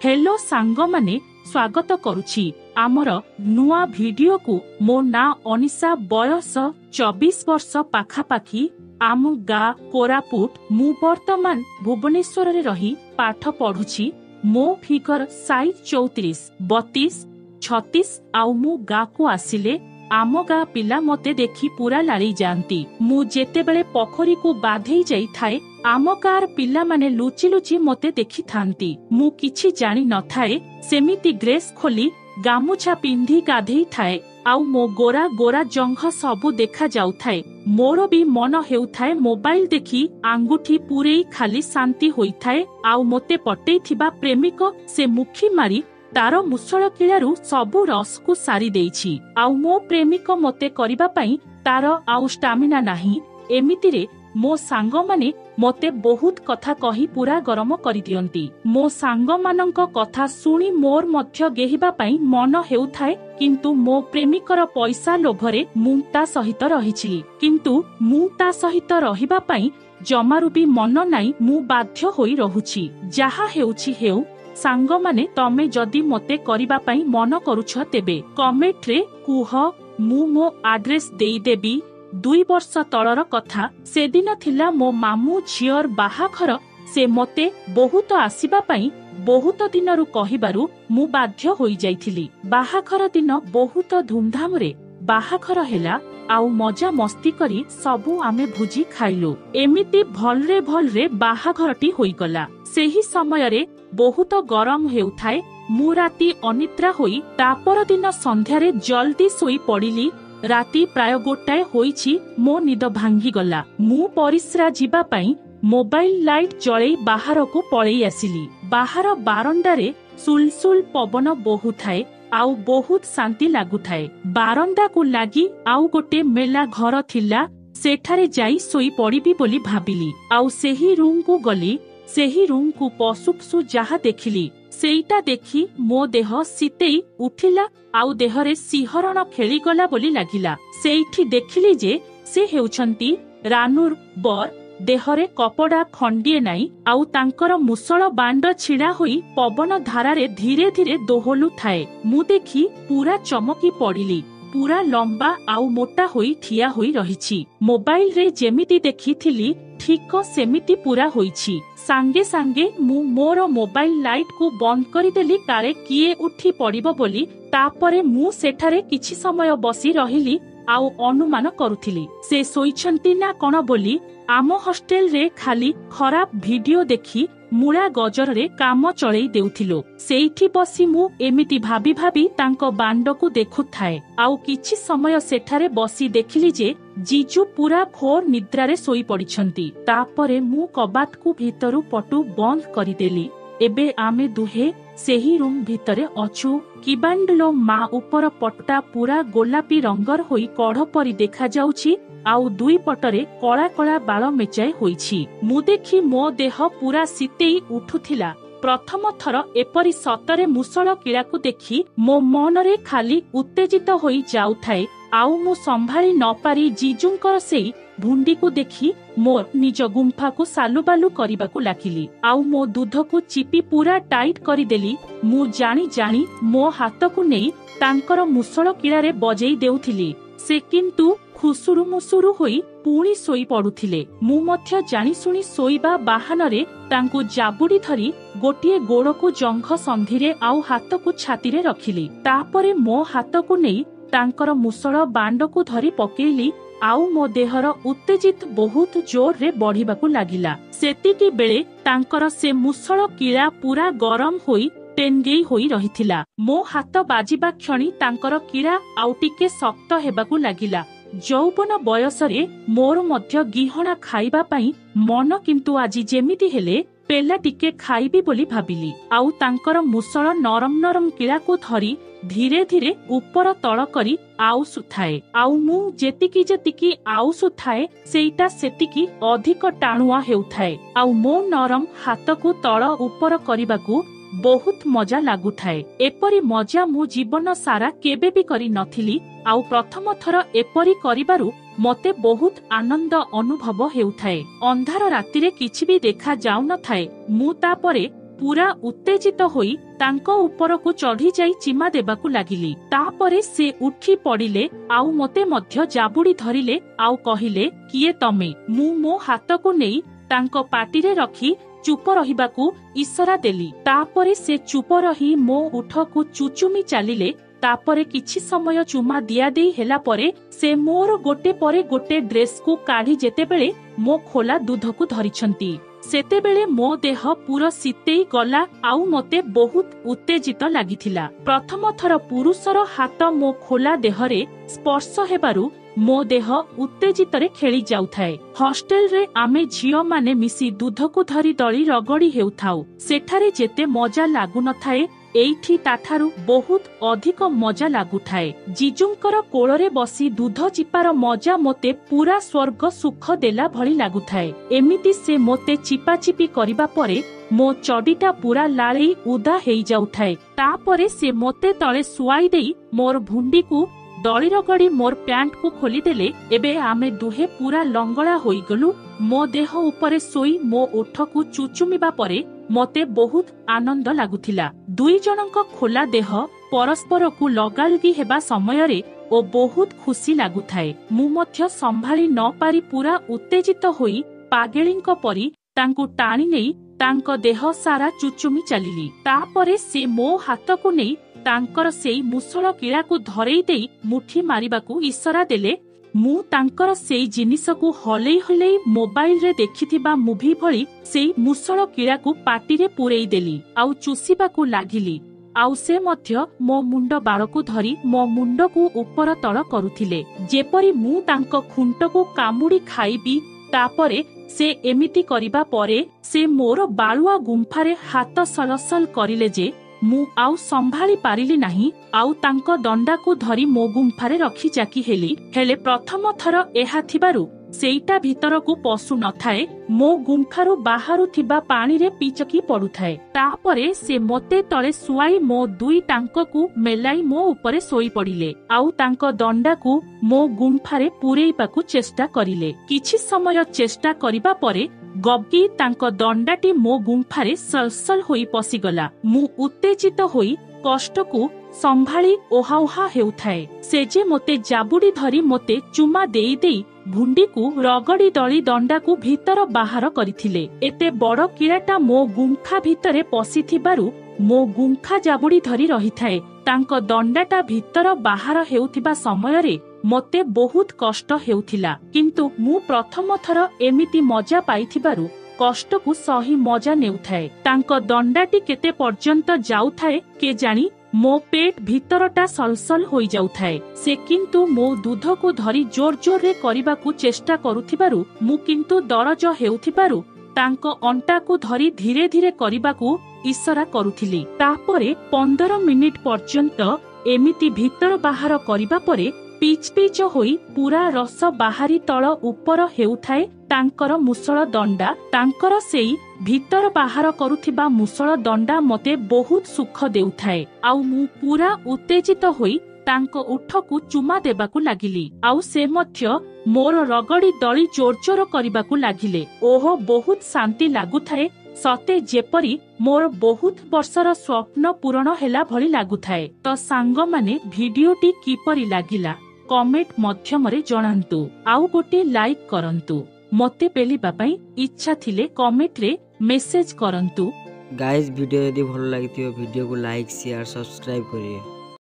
Hello सांग माने स्वागत करुछि आमर नुआ भिडियो को। मो ना अनिशा, बयस 24 वर्ष पाखापाखी। आम गाँ कोरापुट। मु वर्तमान भुवनेश्वर रे रही पाठ पढ़ुछि। मो फिगर साइज 34, 32, 36। आउ मु गाँ को आसिले आम गाँ पिला मते देखि पूरा लाड़ी जाती। मु जेते बेले पोखरी को बाधेई जाई थाए आम गाँर पिला माने लुचि लुचि मते देखि थांती। मु किछि जानि न थाए। सेमिति ड्रेस खोली गामुछा पिंधी गाधेई थाए। आउ मो गोरा गोरा जंघ सबु देखा जाउ थाए। मोर भी मन हेउ थाए मोबाइल देखि आंगुठी पूरेई खाली शांति होई थाए। आउ मोते पटेई थिबा प्रेमिक से मुखी मारी तार मुसळ किळारू सबु रस को सारी देइछि। आउ मो प्रेमिक मते करिबा पई तार आउ स्टामिना नाही। एमितिरे मो सांग माने मते बहुत कथा कही पूरा गरम करि दियंती। मो सांग मानंक कथा सुनी मोर मध्य गेहिबा पई मन हेउ थाए, किंतु मो प्रेमिकर पैसा लोभरे मु ता सहित रहिछि। किंतु मु ता सहित रहिबा पई जमारू भी मन नाई। मु बाध्य होई रहुछि। जाहा हेउछि हेउ सांग माने तमे जदि मते करिबा पई मन करूछ तेबे कमेंट रे कुह। मु मो एड्रेस देई देबी। 2 वर्ष तलर कथा। से दिन थिला मो मामू झियर बाहाघर। से मते बहुत आसीबा पई बहुत दिनरु कहिबारु मु बाध्य होई जाइथिली। बाहाघर दिन बहुत धूमधाम रे बाहाघर हेला। आउ मजा मस्ती करी सबु आमे भुजी खाइलु। एमिति भलरे बाहाघरटी होई गला। सेही समय रे बहुत गरम हेउथाए। मु राती अनिद्रा होई तापर दिन संध्यारे जल्दी सोई पड़िली। राती प्राय 1 होईछि। मो निद भांगी गला। मु परिस्रा जीवा पई मोबाइल लाइट जळेई बाहर को पळेई आसिली। बाहर बारंडारे सुलसुल पवन बहुथाए। आउ बहुत शांति लागुथाए। बारंडा को लागी आउ गोटे मेला घर थिला। सेठारे जाई सोई पड़िबी बोली भाबिली। आउ सेही रूम को गली। सेही रूम को पशुपसु जहा देखिली सेईटा देखी मो देह सीतेई उठिला। आउ देहरे सिहरण खेलीगला बोली लागिला। सेईठी देखिली जे से हेउछंती रानूर बर। देहरे कपड़ा खंडिए नाई। आउ तांकर मुसळ बांड छिड़ा होई पवन धारारे धीरे धीरे दोहलु थाए। मु देखी पूरा चमकी पड़िली। पूरा लंबा आउ मोटा होई ठिया होई रहिछि। मोबाइल रे जेमिति देखिथिली ठीक सेमिति पूरा होईछि। सांगे सांगे मु मोर मोबाइल लाइट को बंद करिदेली कारे किए उठी पड़िबो बोली। तापरे मु सेठारे किछि समय बसी रहिली। आउ अनुमान करुथिली से सोईछंती ना कोन बोली। आम हॉस्टेल रे खाली खराब वीडियो देखी मुळा गजर रे काम चळेई देउथिलो। सेठी बसी मु एमिति भाबी भाबी तांको बांडको देखुथाए। आउ किछि समय सेठारे बसी देखिली जे जीजू पूरा घोर निद्रारे सोई पड़िछंती। तापरे मु कबाट को भीतरु पटु बंद करिदेली। एबे आमे दुहे सेही रूम भितरे अछु। किबांडलो मा ऊपर पट्टा पूरा गोलापी रंगर होई कढ़ परी देखा जाउछि। आउ 2 पटरे कला कला बाल मेचाई होईछि। मु देखी मो देह पूरा सीतेई उठुथिला। प्रथम थर एपरी सतरे मुसळ किळा को देखी मो मनरे खाली उत्तेजित होई जाउथाए। आउ मु संभाली न पारी जीजुंकर सेई भुंडी को देखी मोर निज गुंफा को सालुबालु करिबाकु लागिली। आउ मो दूध को चिपी पूरा टाइट करिदेली। मु जानी जानी मो हाथ को नेई तांकर मुसळ किळारे बजेई देउथिली। से किंतु खुसुरु मुसुरु होई पुणी सोई पड़ुथिले। मु मध्य जानी सुनी सोईबा बाहानरे तांकु जाबुडी धरी गोटिए गोड़ को जंघ संधिरे आउ हाथ को छातीरे रखिली। तापरे मो हाथ को नेई तांकर मुसळ बांड को धरी पकेइली। आउ मो देहर उत्तेजित बहुत जोर रे बढ़िबाकु लागिला। सेतिकी बेले तांकर से मुसळ किळा पूरा गरम होई टेंगेई होई रहिथिला। मो हाथ बाजिबा क्षणी तांकर किळा आउ टिके शक्त हेबाकु लागिला। यौवन बयसरे मोर मध्य गिहणा खाइबा पई मन, किंतु आजी जेमिति हेले पेला टिके खाइबी बोली भाबिली। आउ तांकर मुसळ नरम नरम किळा को धरी धीरे धीरे ऊपर तळ करी आउसुथाए। आउ मु जेतिकी जेतिकी आउसुथाए सेईटा सेतिकी अधिक टाणुआ हेउथाए। आउ मो नरम हाथ को तळ ऊपर करिबाकू बहुत मजा लागुथाए। एपरी मजा मु जीवन सारा केबे भी करी नथिली। आउ प्रथम थर एपरी करिबारु मते बहुत आनंद अनुभव हेउथाए। अंधार रातिरे किछि भी देखा जाउ न थाए। मु तापरे पूरा उत्तेजित होई तांको उपरकु चढ़ी जाई चिमा देबाकु लागिली। तापरे से उठी पड़िले आउ मते मध्य जाबुड़ी धरिले आउ कहिले किए तमे। मु मो हाथकु नेई तांको पाटिरे रखी चुप रहिबाकू इशारा देली। तापरे से चुप रही मो उठकू चुचुमी चलिले। तापरे किछि समय चुमा दिया देई हेला परे से मोर गोटे परे गोटे ड्रेस को काढ़ी जेतेबेले मो खोला दूधकू धरिछंती सेतेबेले मो देह पूरा शीतेई गला आउ मते बहुत उत्तेजित लागिथिला। प्रथम थर पुरुषर हाथ मो खोला देहरे स्पर्श हेबारु मो देह उत्तेजित रे खेली जाउथाए। हॉस्टेल रे आमे झियो माने मिसी दूधकू धरी दली रगड़ी हेउथाउ। सेठारे जेते मजा लागु नथाए एइठी ताठारु बहुत अधिक मजा लागुथाए। जीजुंकर कोଳରେ बसी दूध चिपार मजा मोते पूरा स्वर्ग सुख देला भली लागुथाए। एमिति से मोते चिपा चिपी करिबा परे मो चडीटा पूरा लाळेई उदा हेई जाउथाए। तापरे से मोते तळे सुआई देई मोर भुंडी को दली रगड़ी मोर पैंट को खोली देले। एबे आमे दुहे पूरा लंगड़ा होई गलु। मो देह उपरे सोई मो ओठकू चुचुमिबा परे मते बहुत आनंद लागुथिला। दुई जनक खोला देह परस्पर को लगालगी हेबा समय रे ओ बहुत खुशी लागुथाए। मु मध्य संभाली न पारी पूरा उत्तेजित होई पागेलींक परी तांकु टाणी नेई तांक देह सारा चुचुमी चलिली। तापरे से मो हाथकू नेई तांकर सेई मुसळ किळाकू धरेई देई मुठी मारिबाकू इशारा देले। मु तांकर सेई जिनिसकू हलेई हलेई मोबाइल रे देखिथिबा मुभी भली सेई मुसळ किळाकू पाटिरे पुरेई देली आउ चुसीबाकू लागिली। आउ से मध्य मो मुंड बाळकू धरी मो मुंडकू उपर तळ करुथिले जेपरी मु तांक खुंटकू कामुडी खाइबी। तापरे से एमिति करिबा परे से मोर बाळुआ गुंफारे हाथ सलसल करिले जे मु आउ संभाली पारिली नाही। आउ तांको दंडाकू धरी मो गुंफारे रखी जाकी हेली। हेले प्रथम थर एहा थिबारु सेईटा भितरकू पशु नथाए। मो गुंफारु बाहारु थिबा पानी रे पिचकी पडुथाए। तापरे से मोते तळे सुआई मो दुई टांककू मेलाई मो उपरे सोई पडिले आउ तांको दंडाकू मो गुंफारे पुरेइबाकू चेष्टा करिले। किछि समय चेष्टा करिबा परे गब्गी तांको दंडाटी मो गुंफारे सलसल होई पसिगला। मु उत्तेजित होई कष्टकू संभाली ओहा ओहा हेउथाए। से जे मोते जाबुड़ी धरी मोते चुमा देई देई भुंडी को रगड़ी दली दंडाकू भीतर बाहर करिथिले। एते बड़ किराटा मो गुंफा भितरे पसिथिबारु मो गुंफा जाबुड़ी धरी रहिथाए। तांको दंडाटा भीतर बाहर हेउथिबा समय रे मते बहुत कष्ट हेउथिला। किंतु मु प्रथम थर एमिति मजा पाइथिबारु कष्ट को सही मजा नेउथाए। तांको दंडाटी केते पर्यंत जाउथाए के जानी मो पेट भीतरटा सलसल होई जाउथाए। से किंतु मो दूध को धरी जोर जोर रे करिबाकू चेष्टा करुथिबारु मु किंतु दरज हेउथिबारु तांको अंटा को धरी धीरे धीरे करिबाकू इशारा करुथिली। तापरे 15 मिनिट पर्यंत एमिति भीतर बाहर करिबा परे पिच पिच होई पूरा रस बाहारी तळ उपर हेउथाए। तांकर मुसळ दंडा तांकर सेई भीतर बाहर करुथिबा मुसळ दंडा मते बहुत सुख देउथाए। आउ मु पूरा उत्तेजित होई तांको उठकू चुमा देबाकू लागिली। आउ से मध्य मोर रगड़ी दली जोर जोर करिबाकू लागिले। ओहो बहुत शांति लागुथाए। सते जेपरी मोर बहुत वर्षर स्वप्न पूरण हेला भली लागुथाए। तो सांग माने भिडियोटी किपरि लागिला कमेंट मध्यमरे जणांतु। आउ गोटे लाइक करंतु। मते पेलिबा पई इच्छा थिले कमेंट रे मेसेज करंतु। गाइस वीडियो यदि भल लागिथियो वीडियो को लाइक शेयर सब्सक्राइब करिए।